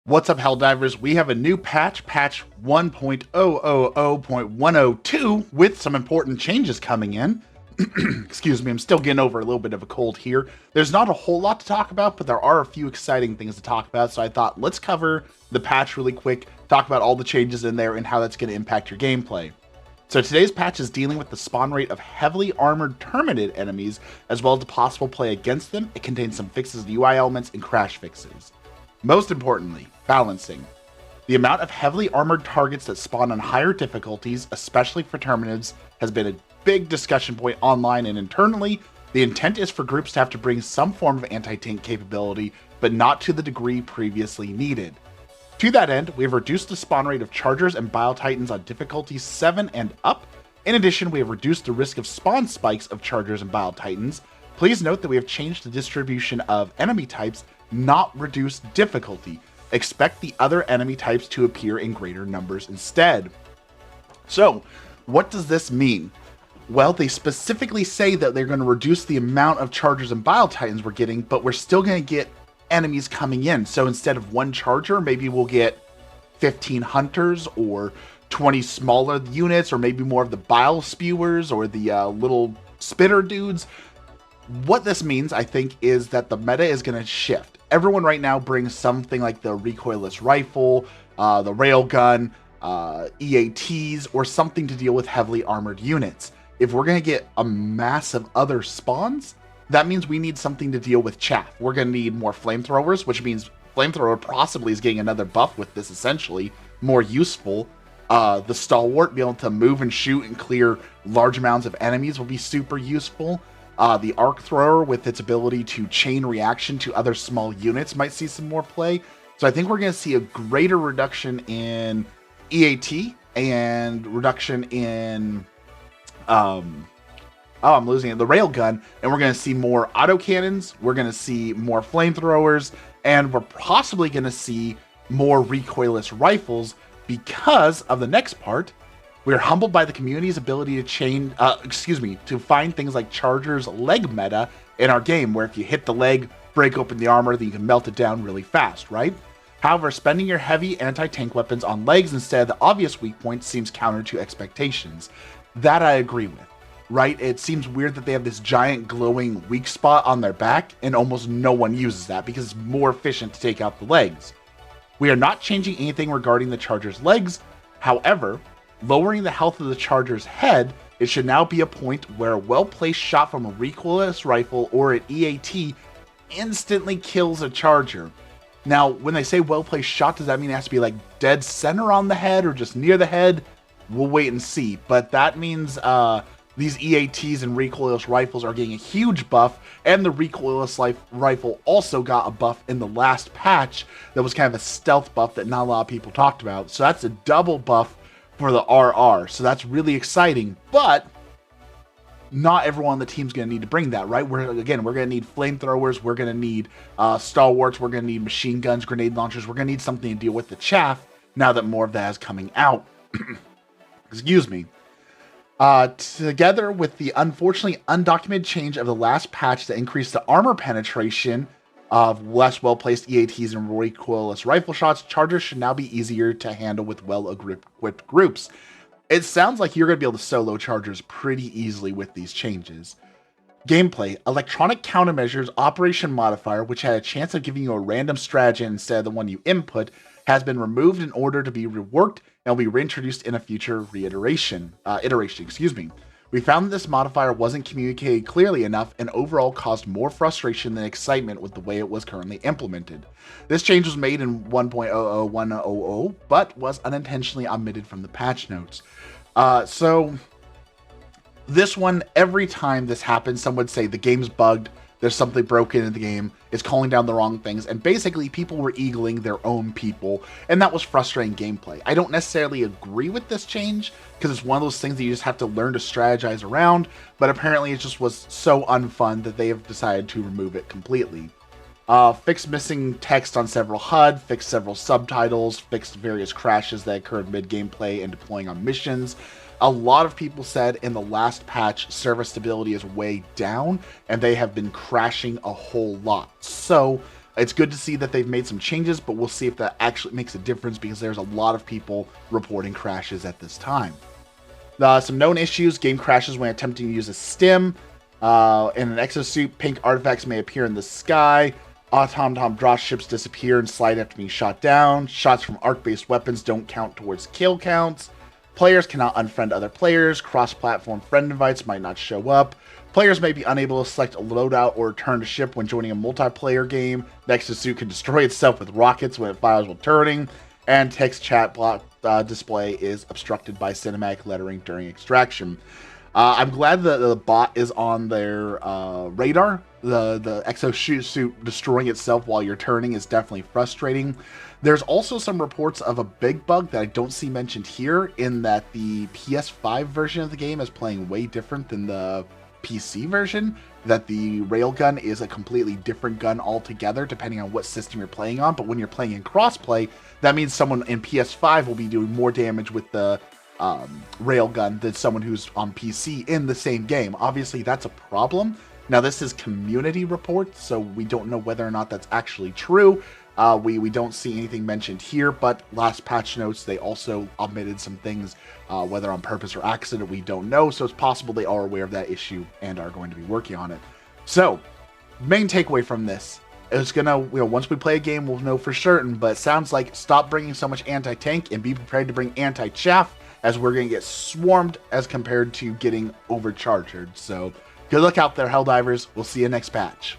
What's up, Helldivers? We have a new patch, patch 1.000.102, with some important changes coming in. Excuse me, I'm still getting over a little bit of a cold here. There's not a whole lot to talk about, but there are a few exciting things to talk about, so I thought let's cover the patch really quick, talk about all the changes in there and how that's going to impact your gameplay. So today's patch is dealing with the spawn rate of heavily armored Terminid enemies, as well as the possible play against them. It contains some fixes to UI elements and crash fixes. Most importantly, balancing. The amount of heavily armored targets that spawn on higher difficulties, especially for Terminids, has been a big discussion point online and internally. The intent is for groups to have to bring some form of anti-tank capability, but not to the degree previously needed. To that end, we have reduced the spawn rate of Chargers and Bile Titans on difficulty 7 and up. In addition, we have reduced the risk of spawn spikes of Chargers and Bile Titans. Please note that we have changed the distribution of enemy types, not reduce difficulty. Expect the other enemy types to appear in greater numbers instead. So, what does this mean? Well, they specifically say that they're going to reduce the amount of Chargers and Bile Titans we're getting, but we're still going to get enemies coming in. So instead of one Charger, maybe we'll get 15 Hunters or 20 smaller units, or maybe more of the Bile Spewers or the little Spitter dudes. What this means, I think, is that the meta is going to shift. Everyone right now brings something like the recoilless rifle, the railgun, EATs, or something to deal with heavily armored units. If we're going to get a massive other spawns, that means we need something to deal with chaff. We're going to need more flamethrowers, which means flamethrower possibly is getting another buff with this, essentially. More useful. The stalwart, being able to move and shoot and clear large amounts of enemies will be super useful. The arc thrower, with its ability to chain reaction to other small units, might see some more play. So I think we're going to see a greater reduction in EAT and reduction in I'm losing it, the railgun, and we're going to see more autocannons, we're going to see more flamethrowers, and we're possibly going to see more recoilless rifles because of the next part. We're humbled by the community's ability to find things like Charger's leg meta in our game, where if you hit the leg, break open the armor, then you can melt it down really fast, right? However, spending your heavy anti-tank weapons on legs instead of the obvious weak point seems counter to expectations. That I agree with, right? It seems weird that they have this giant glowing weak spot on their back, and almost no one uses that because it's more efficient to take out the legs. We are not changing anything regarding the Charger's legs. However, lowering the health of the Charger's head, it should now be a point where a well-placed shot from a recoilless rifle or an EAT instantly kills a Charger. Now, when they say well-placed shot, does that mean it has to be like dead center on the head or just near the head? We'll wait and see. But that means these EATs and recoilless rifles are getting a huge buff, and the recoilless rifle also got a buff in the last patch that was kind of a stealth buff that not a lot of people talked about. So that's a double buff for the RR, so that's really exciting, but not everyone on the team's going to need to bring that, right? We're going to need flamethrowers, we're going to need stalwarts, we're going to need machine guns, grenade launchers, we're going to need something to deal with the chaff now that more of that is coming out. Excuse me. Together with the unfortunately undocumented change of the last patch that increased the armor penetration of less well-placed EATs and recoilless rifle shots, Chargers should now be easier to handle with well-equipped groups. It sounds like you're going to be able to solo Chargers pretty easily with these changes. Gameplay. Electronic countermeasures operation modifier, which had a chance of giving you a random strategy instead of the one you input, has been removed in order to be reworked and will be reintroduced in a future iteration. We found that this modifier wasn't communicated clearly enough and overall caused more frustration than excitement with the way it was currently implemented. This change was made in 1.00100, but was unintentionally omitted from the patch notes. So this one, every time this happens, some would say the game's bugged, there's something broken in the game, it's calling down the wrong things, and basically people were eagling their own people, and that was frustrating gameplay. I don't necessarily agree with this change, because it's one of those things that you just have to learn to strategize around, but apparently it just was so unfun that they have decided to remove it completely. Fixed missing text on several HUD, fixed several subtitles, fixed various crashes that occurred mid-gameplay and deploying on missions. A lot of people said in the last patch server stability is way down, and they have been crashing a whole lot. So It's good to see that they've made some changes, but we'll see if that actually makes a difference because there's a lot of people reporting crashes at this time. Some known issues: game crashes when attempting to use a stim. In an exosuit, pink artifacts may appear in the sky. Automaton dropships disappear and slide after being shot down. Shots from arc-based weapons don't count towards kill counts. Players cannot unfriend other players. Cross-platform friend invites might not show up. Players may be unable to select a loadout or return to ship when joining a multiplayer game. The exosuit can destroy itself with rockets when it fires while turning. And text chat block display is obstructed by cinematic lettering during extraction. I'm glad that the bot is on their radar. The exosuit destroying itself while you're turning is definitely frustrating. There's also some reports of a big bug that I don't see mentioned here, in that the PS5 version of the game is playing way different than the PC version, that the railgun is a completely different gun altogether depending on what system you're playing on. But when you're playing in crossplay, that means someone in PS5 will be doing more damage with the railgun than someone who's on PC in the same game. Obviously, that's a problem. Now, this is community reports, so we don't know whether or not that's actually true. We don't see anything mentioned here, but last patch notes, they also omitted some things, whether on purpose or accident, we don't know. So it's possible they are aware of that issue and are going to be working on it. So, main takeaway from this is once we play a game, we'll know for certain, but it sounds like stop bringing so much anti-tank and be prepared to bring anti-chaff, as we're going to get swarmed as compared to getting overcharged. So, good luck out there, Helldivers. We'll see you next patch.